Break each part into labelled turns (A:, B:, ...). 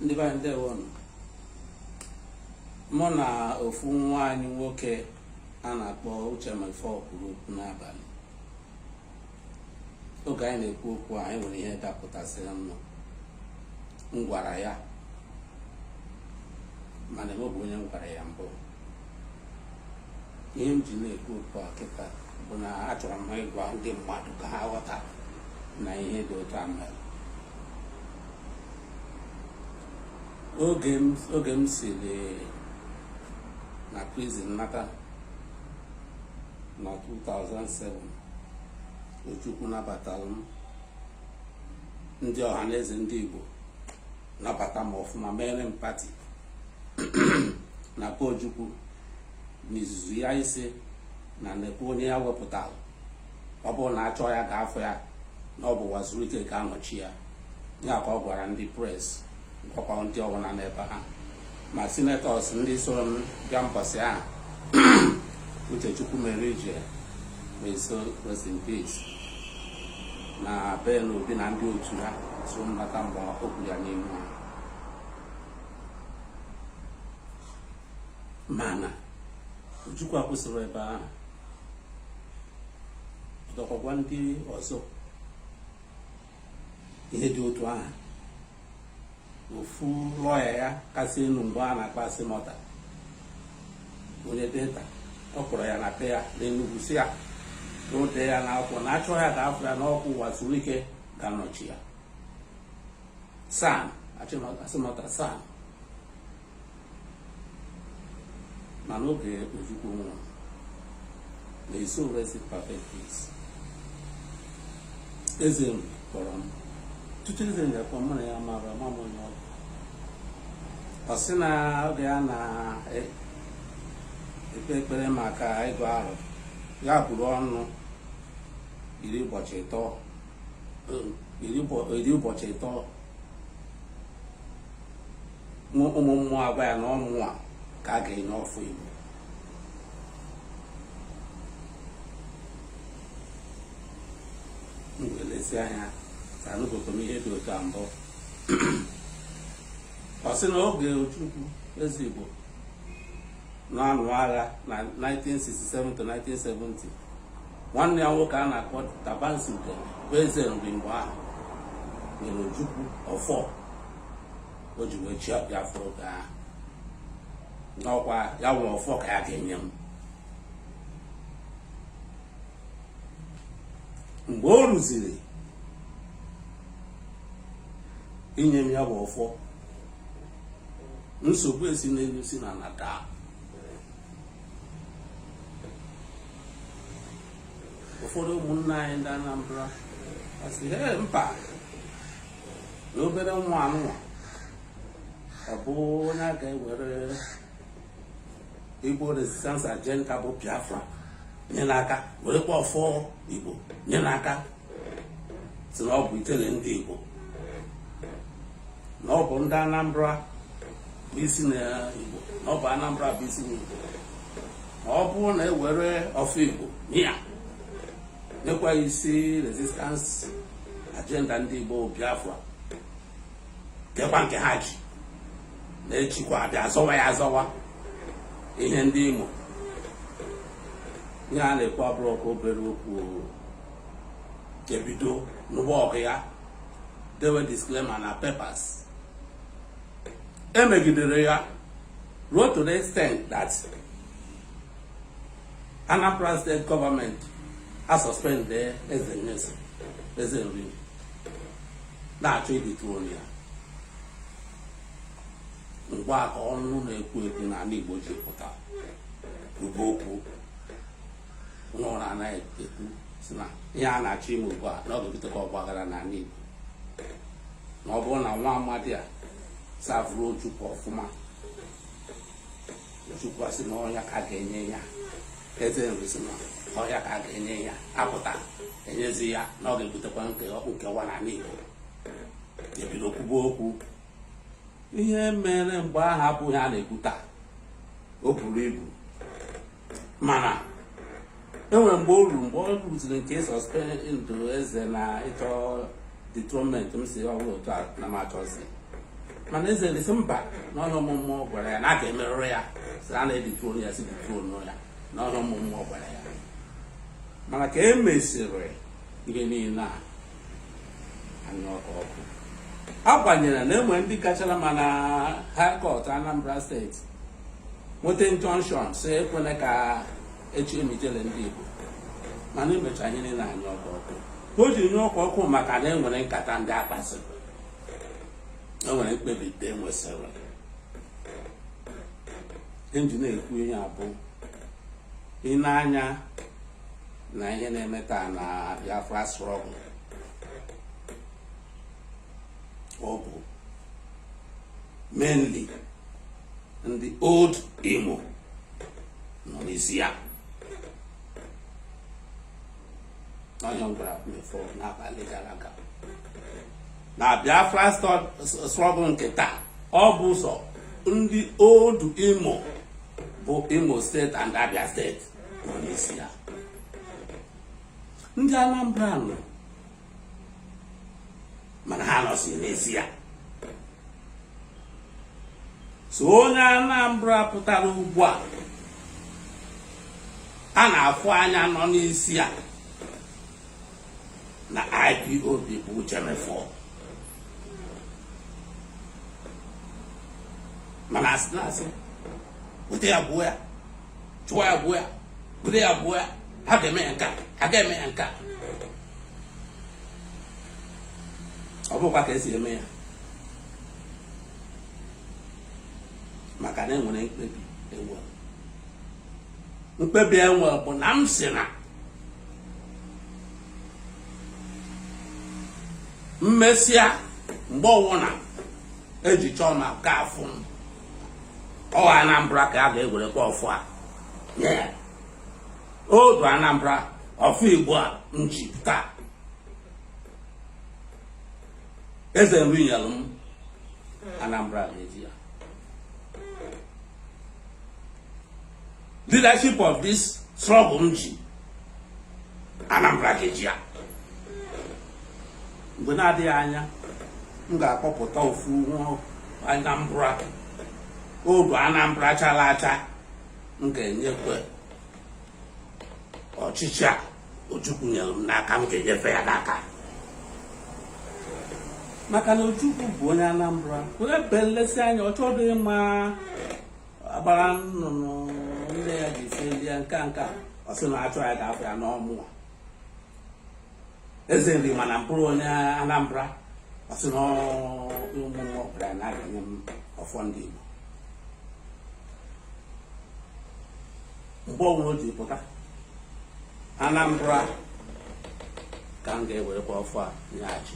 A: ndị be anyị ndewo nụ. Mụ na ofu nwaanyị nwoke a na-akpọ Uche Mefọọ kwuru okwu n'abalị. Oge anyị na-ekwu okwu anyị nwere ihe dapụtasịrị m gwara ya, mana ọ bụ onye m gwara ya mbụ. Ihe m ji na-ekwu okwu a kịta bụ na achọrọ m ịgwa ndị mmadụ ka ha ghọta na ihe dị otu a mere. Oge m siri na prison nata na 2007, Ojukwu nabatara m, ndị ọhaneze ndị Igbo nabata m ọfụma, mere m pati na Ojukwu n'izuzu ya ise na nekwe onye ya wepụtara, ọ bụrụ na achọ ya ga-afọ ya na ọ bụ Wazirike ka anọchi ya. Ya ka ọ gwara ndị pres, gwakwa ndị ọbụla n'ebe ha, ma senators ndị soro m bịa mbọsị ahụ. Uchechukwu mere ije meso rest in peace na Ben Obi na ndị otu ya so mbata mgbe okwu ya n'ihu ha. Mana Ojukwu akwụsịrị ebe ahụ, dọkọkwa ndị ọzọ ihe dị otu ahụ. Ofu lọya ya kasị elu mgbe a na-akpa Simota, onye dịta, ọ kpọrọ ya na be ya n'Enugu si ya n'ode ya n'akwụkwọ na achọ ya ga-afọ ya n'ọkụ Wazirike ga-anọchi ya. San Simota San, mana oge Ojukwu nwụrụ na-eso resi perfect peace. Eze kpọrọ m, tutu eze ga-akpọ mụ na ya mara ama m onye ọbụ. Ọ sị na oge ya na-ekpe ekpere maka ịgụ arọ ya buru ọnụ iri ụbọchị ịtọ ụmụ mmụọ agwa ya na ọmụa ka a ga-enye ọfụ Igbo. M ga-elezi anya anụbụkwa m ihe dị otu a mbụ. Ọ sị na oge Ojukwu eze Igbo na-anụ agha na 1967 to 1970, nwanne ya nwoke a na-akpọ Tabansuke bụ eze nri mgbe ahụ nyere Ojukwu ọfọ o ji wee chịa Biafra oge ahụ. N'ọkwa ya nwe ọfọ ka ya ga-enye m. Mgbe o rụziri inye m ya bụ ọfọ, nsogbu esi n'elu si na nata. Ụfọdụ ụmụnna anyị ndị Anambra asị mba na obere nwa anụnwa ọ bụ onye a ga-ewere Igbo resistance agenda bụ Biafra nye n'aka, werekwa ọfọ Igbo nye n'aka, si na ọ bụ itere ndị Igbo, na ọ bụ ndị Anambra bụ isi na Igbo, na ọ bụ Anambra bụ isi na Igbo. Ma ọ bụrụ na ewere ọfọ Igbo ya nyekwa isi resistance agenda ndị Igbo Biafra, kekwa nke ha ji na-echikwa abịa azọwa ya azọwa ihe ndị Imo. Ihe a na-ekwu abụrụ ka obere okwu ebido n'ụgbọ ọgụ ya dewe disclaimer na papers. Emegidere ya ruo to the extent that Anambra state government has suspended eze nri na-achọ ibitu onye ya. Ngwa ka ọnụ na-ekwu ekwu na ala Igbo ji pụta ugbo okwu nwụrụ anaghị ekwu si na ihe a na-achọ ime ugbu a na ọ ga-ebutekwa ọgbaghara n'ala Igbo, na ọ bụrụ na nwa amadi a savụrụ Ojukwu ọfụma, Ojukwu asị na ọnya ka ga-enye ya, eze nri si na ọhịa ka a ga-enye ya, apụta enyezi ya na ọ ga-ebutekwa nkewa n'ala Igbo. Ebido kwuba okwu. Ihe mere mgbe ahụ abụghị a na-ekwu taa, o buru ibu. Mana enwere mgbe o ruziri nke suspend eze na ịchọ dethronement, m si ọbụla otu a na m achọzi mana eze lesi mba n'ọnụ mmụọ gwara ya na a ga-emerụrụ ya sị a na-editruonu ya si ditruonu ya n'ọnụ mmụọ gwara ya. mana ka e mesịrị ihe niile a anya ọkụ agbanyere na enwe ndị kachara mana High Court Anambra steeti nweta injunction si ekwene ka echi emijele ndị Igbo, mana emecha ihe niile anya ọkụ o ji nye ọkụ maka na enwere nkata ndị akpasịrị, enwere mkpebi ndị enwesịrị. Enji na-ekwu ihe abụ ịnanya na ihe na-eme taa na Biafra struggle, ọ bụ mainly ndị old Imo nọ n'isi ya. onye gwara mefọ n'abalị gara aga na Biafra struggle nke taa ọ bụ sọ ndị old Imo bụ Imo steeti and Abia steeti nọ n'isi ya. ndị Anambra nọ mana ha nọsi n'isi ya. so onye Anambra pụtara ugbu a na-afụ anya nọ n'isi ya na IPOB bụ Uchemefọ, mana asị na-asị bute ya gbuo ya, chụọ ya gbuo ya, bute ya gbuo ya, ha ga-eme ya nka, ha ga-eme ya nka. ọ bụkwa ka esi eme ya maka na enwere mkpebi enwe bụ na m si na mmesịa mgbe ọwụna eji chọọ ma ka afụ m ọwa Anambra ka a ga-ewerekwa ọfụ a nye odu Anambra ọfụ Igbo a nji taa eze nri nyere m Anambra ga-eji ya. Leadership of this struggle m ji Anambra ga-eji ya. mgbe na-adịghị anya m ga-akpọpụta ofu Anambra odu Anambra chara acha m ga-enyekwe ọchịchị a Ojukwu nyere m n'aka, m ga-enyefe ya n'aka maka na Ojukwu bụ onye Anambra onye belesi anya ọ chọdụ ịma agbara nnụnụ nne ya ji felie nka ọ sị na achọ ya ga-afọ ya n'ọmụ eze nri mana mkpụrụ onye Anambra ọ sị na ụmụnne ọbụla na-aganye m ọfọ ndị Igbo. mgbe ọnwụ o ji pụta Anambra ka m ga-ewerekwa ọfọ a nyeghachi,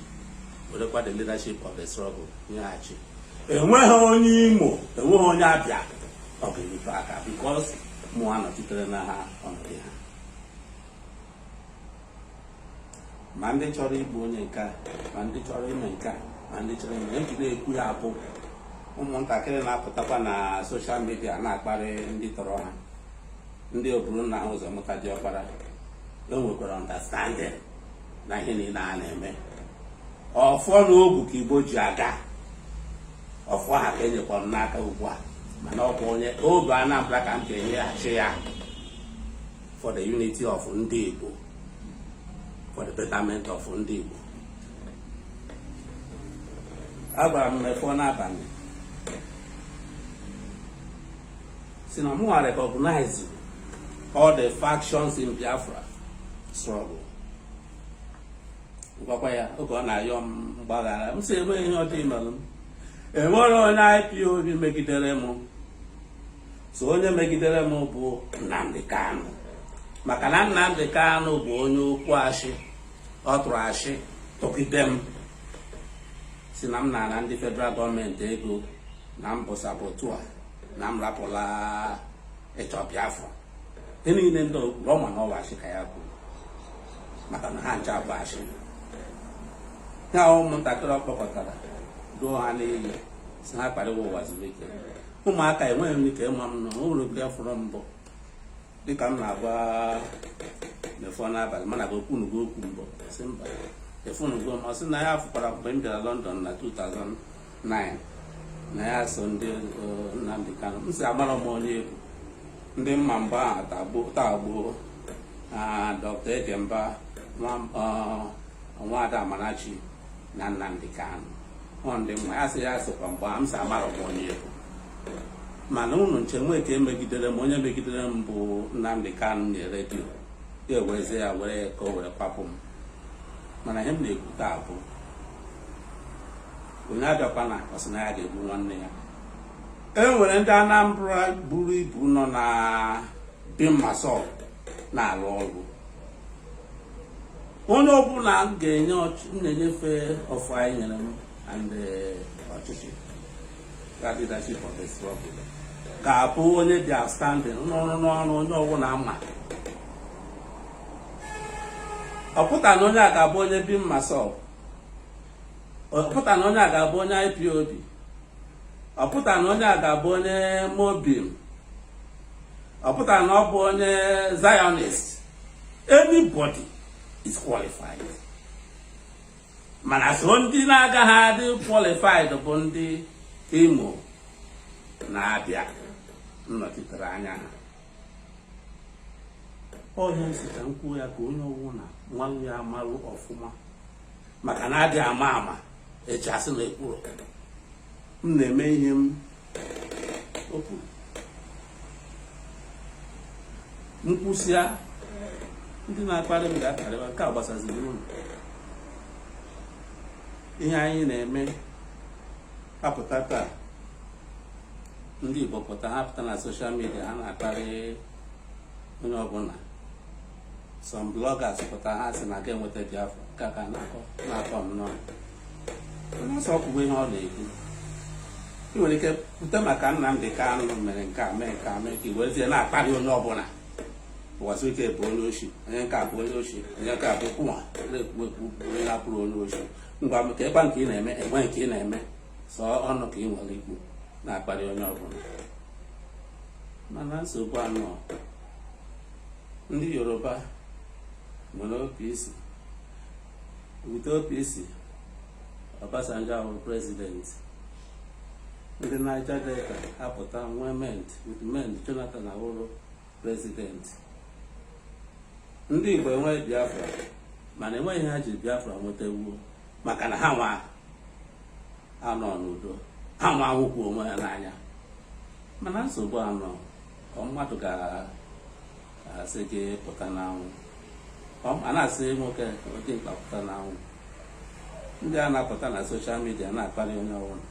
A: werekwa the leadership of the struggle nyeghachi. enweghị onye Imo, enweghị onye Abịa ọ ga-emepe aka because mụnwa nọchitere na ha ọnọdụ ha. ma ndị chọrọ igbu onye nke a, ma ndị chọrọ ime nke a, ma ndị chọrọ ime eji na-ekwu ya bụ ụmụntakịrị na-apụtakwa na soshal midia na-akparị ndị tọrọ ha, ndị oburu nna ha ụzọ mụta dị ọkpara. enwekwara understanding na ihe niile a na-eme ọfọ na ogwu ka Igbo ji aga, ọfọ ha ka enyekwara n'aka ugbu a, mana ọ bụ onye obi Anambra ka m ga-enyeghachi ya for the unity of ndị Igbo, for the betterment of ndị Igbo. agwara m mefọ n'abalị si na mụnwa recognize all the factions in Biafra struggle. gwakwa ya oge ọ na-ayọ m mgbaghara, m si enweghị ihe ọjọọ imelụ m, enwere onye IPOB megidere m. so onye megidere m bụ Nnamdi Kanu, maka na Nnamdi Kanu bụ onye okwu ashị, ọ tụrụ ashị tụgide m si na m na ndị federal gọọmenti ego na m bụ sabotua, na m rapụla ịchọ Biafra. ihe niile ndị ọ ma na ọwa ashị ka ya kwuru, maka na ha ncha bụ ashị. ya ụmụntakịrị ọ kpọkọtara doo ha n'iyi si ha kparịwa ụwa zuru ike. ụmụaka enweghị m ike ịma m nọ ụlọ Biafra mbụ dịka m na-agwa mefọ n'abalị, mana ga okwunugo okwu mbụ si mba efunugo m. ọ sị na ya fụkwara mgbe m bịara London na 2009 na ya so ndị Nnamdi Kanu nsị amara m onye egwu ndị mma mgba tagbuo Dr. Ejemba Nwada Amarachi na Nnamdi Kanu ọ ndị mma ya sị ya sokwa mgba m sị amara m onye egwu mana unu nche nwee ka emegidere m onye megidere m bụ Nnamdi Kanu na redio ya eweze ya were ka o were kwapụ m mana ihe m na-ekwu taa bụ onye abịakwana ọsị na ya ga-egbu nwanne ya. E nwere ndị Anambra buru ibu nọ na Bimasol na-alụ ọrụ onye ọbụla ga-enyefe ọfụ anyị nyere m and ọchịchị leadership of the struggle ga-abụ onye dị outstanding n'ọrụ onye ọbụla ama ọpụta na onye a ga-abụ onye Bimasol ọpụta na onye a ga-abụ onye IPOB ọpụta na onye a ga-abụ onye Mobim ọpụta na ọ bụ onye Zionist. Anybody is qualified mana so ndị na-agaghị adị qualified bụ ndị Imo na Abia nnọchitere anya ha. Onye nsịcha nkwuo ya ka onye ọbụla nwanne ya marụ ọfụma maka na adị ama ama echi asị na ekwuru m na-eme ihe m okwu nkwụsịa ndị na-akparị m ga-akarịwa nke a gbasaziri ụlọ ihe anyị na-eme apụta taa ndị Igbo pụta ha pụta na soshal midia ha na-akparị onye ọbụla some bloggers pụta ha sị na ga enweta Biafra ka na-akọ nnọọ ọsọ ọkwụgwọ ihe ọ na-ekwu ị nwere ike pụta maka Nnamdi Kanu mere nke a mee nke a mee ka iwezie na-akparị onye ọbụla ụwasị ike bụ onye oshi onye nke a bụ onye oshi onye nke a bụ kwụnwa na-ekwu onye na-apụrụ onye oshi ngwa ka ịkpa nke ị na-eme enwe nke ị na-eme sọ ọnụ ka ị nwere ikwu na-akparị onye ọbụla mana nsogbu anọ ndị Yoruba nwere OPC with OPC Obasanjo ahụrụ president ndị Niger Delta apụta nwee with Jonathan ahụrụ president ndị Igbo enweghị Biafra mana enweghị ha ji Biafra nweta ewuo maka na ha nwa anọ n'udo ha nwa nwụkwu onwe ya n'anya mana nsogbu anọ ka mmadụ ga-asị gị pụta n'anwụ a na-asị nwoke oke mkpa pụta n'anwụ ndị a na-apụta na soshal midia na-akparị onye ọbụla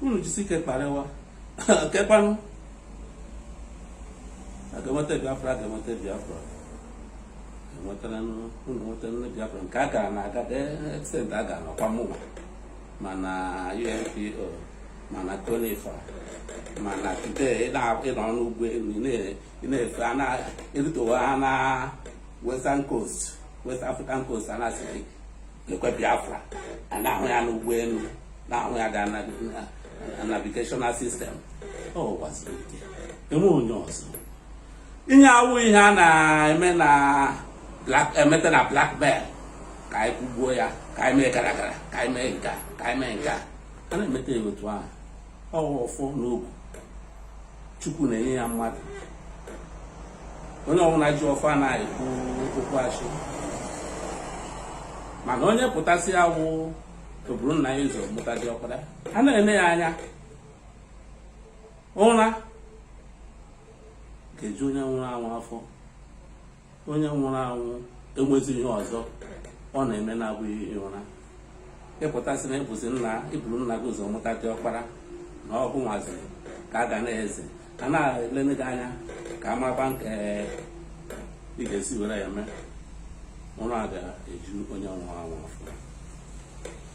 A: unu jisi ike kparịwa kekwanụ ga-enweta Biafra ga-enweta Biafra enwetara unu nwetara nne Biafra nke a gara na aga extent a gara n'ọkwa mụnwa mana UNPO mana Tonifa mana today ịnọ n'ugbo elu ị na-efe erutowa ha na Western Coast West African Coast a na-asị ekwe Biafra a na-ahụ ya n'ugbo elu na-ahụ ya ga navigational system enwe onye ọzọ ihe awụ ihe a na-eme na emeta na Black Bear ka anyị kwugbuo ya ka anyị mee gara gara ka anyị mee nka ka anyị mee nka a na-emeta ya otu ahụ ọfụ n'ogu Chukwu na-enye ya mmadụ onye ọbụla ji ọfọ anaghị ekwu okwu achị mana onye pụtasị awụ oburu nna ya ụzọ mụta dị ọkpara a na-eme ya anya ụra ga-eju onye nwụrụ anwụ afọ onye nwụrụ anwụ enwezi ihe ọzọ ọ na-eme na-abụghị ụra ịpụtasị na iburu nna gị ụzọ mụta dị ọkpara na ọ bụ nwaziri ka a ga na-eze a na-elene gị anya ka amaba nke ị ga-esi were ya mee ụra ga-eju onye nwụrụ anwụ afọ